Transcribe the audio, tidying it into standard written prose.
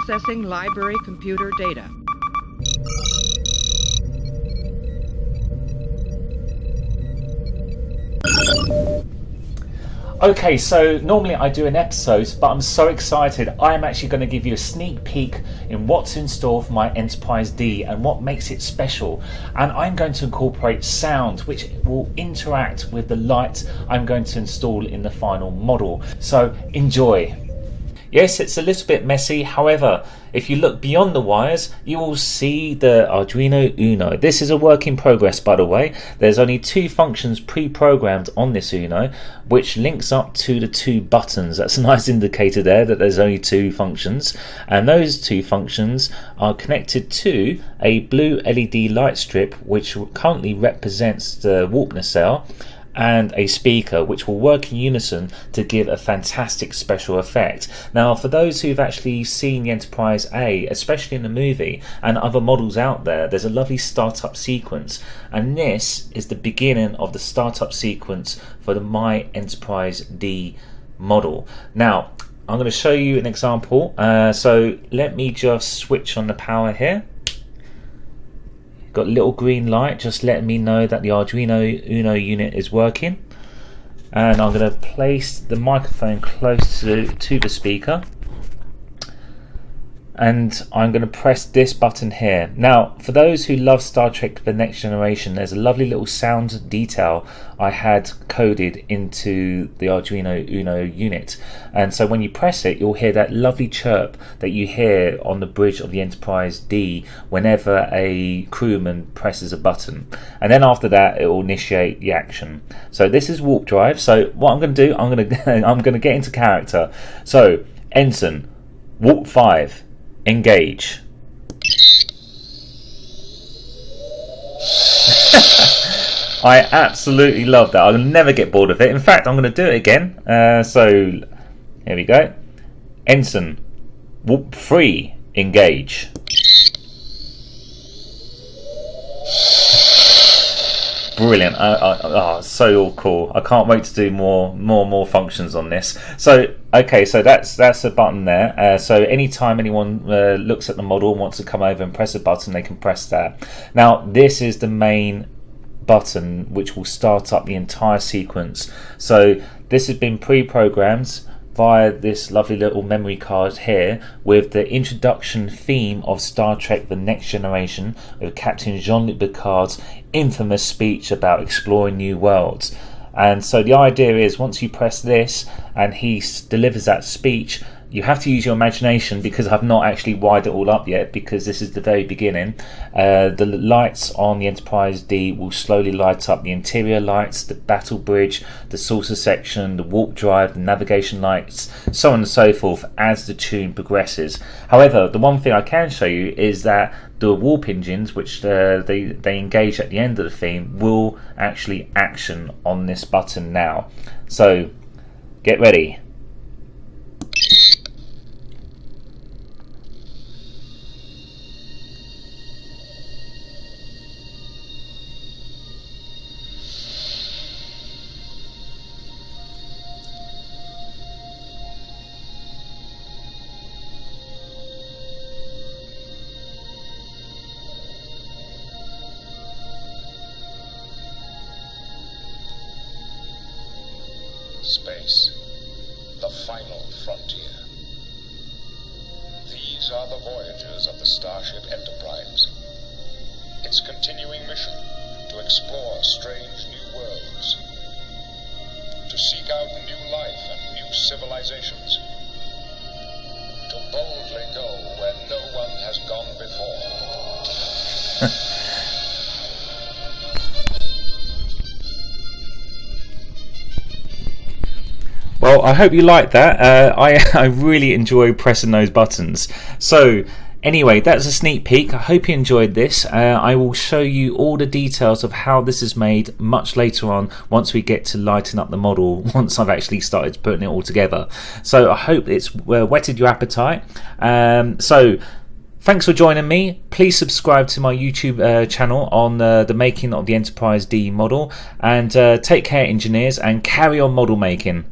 Accessing library computer data. Okay, so normally I do an episode, but I'm so excited. I am actually going to give you a sneak peek in what's in store for my Enterprise D and what makes it special. And I'm going to incorporate sound, which will interact with the light I'm going to install in the final model. So enjoy. Yes, it's a little bit messy. However, if you look beyond the wires, you will see the Arduino Uno. This is a work in progress, by the way. There's only 2 functions pre-programmed on this Uno, which links up to the 2 buttons. That's a nice indicator there that there's only 2 functions. And those 2 functions are connected to a blue LED light strip, which currently represents the warp nacelle, and a speaker which will work in unison to give a fantastic special effect. Now, for those who've actually seen the Enterprise A, especially in the movie and other models out there, there's a lovely startup sequence, and this is the beginning of the startup sequence for the My Enterprise D model. Now, I'm going to show you an example. So let me just switch on the power here. Got a little green light just letting me know that the Arduino Uno unit is working, and I'm going to place the microphone close to the speaker, and I'm going to press this button here. Now, for those who love Star Trek The Next Generation, there's a lovely little sound detail I had coded into the Arduino Uno unit, and so when you press it, you'll hear that lovely chirp that you hear on the bridge of the Enterprise D whenever a crewman presses a button, and then after that it will initiate the action. So this is warp drive. So what I'm going to do, I'm going to get into character. So Ensign, warp 5, engage. I absolutely love that. I'll never get bored of it. In fact, I'm going to do it again. So here we go. Ensign, warp 3, engage. Brilliant. So cool. I can't wait to do more functions on this. So okay, so that's a button there. So anytime anyone looks at the model and wants to come over and press a button, they can press that. Now this is the main button which will start up the entire sequence. So this has been pre-programmed via this lovely little memory card here with the introduction theme of Star Trek The Next Generation with Captain Jean-Luc Picard's infamous speech about exploring new worlds. And so the idea is, once you press this and he delivers that speech, you have to use your imagination, because I've not actually wired it all up yet because this is the very beginning. The lights on the Enterprise D will slowly light up: the interior lights, the battle bridge, the saucer section, the warp drive, the navigation lights, so on and so forth as the tune progresses. However, the one thing I can show you is that the warp engines, which they engage at the end of the theme, will actually action on this button now. So get ready. Space, the final frontier. These are the voyages of the Starship Enterprise. Its continuing mission to explore strange new worlds, to seek out new life and new civilizations, to boldly go where no one has gone before. Well, I hope you like that. I really enjoy pressing those buttons. So anyway, that's a sneak peek. I hope you enjoyed this. I will show you all the details of how this is made much later on, once we get to lighting up the model, once I've actually started putting it all together. So I hope it's whetted your appetite. So thanks for joining me. Please subscribe to my YouTube channel on the making of the Enterprise D model. And take care, engineers, and carry on model making.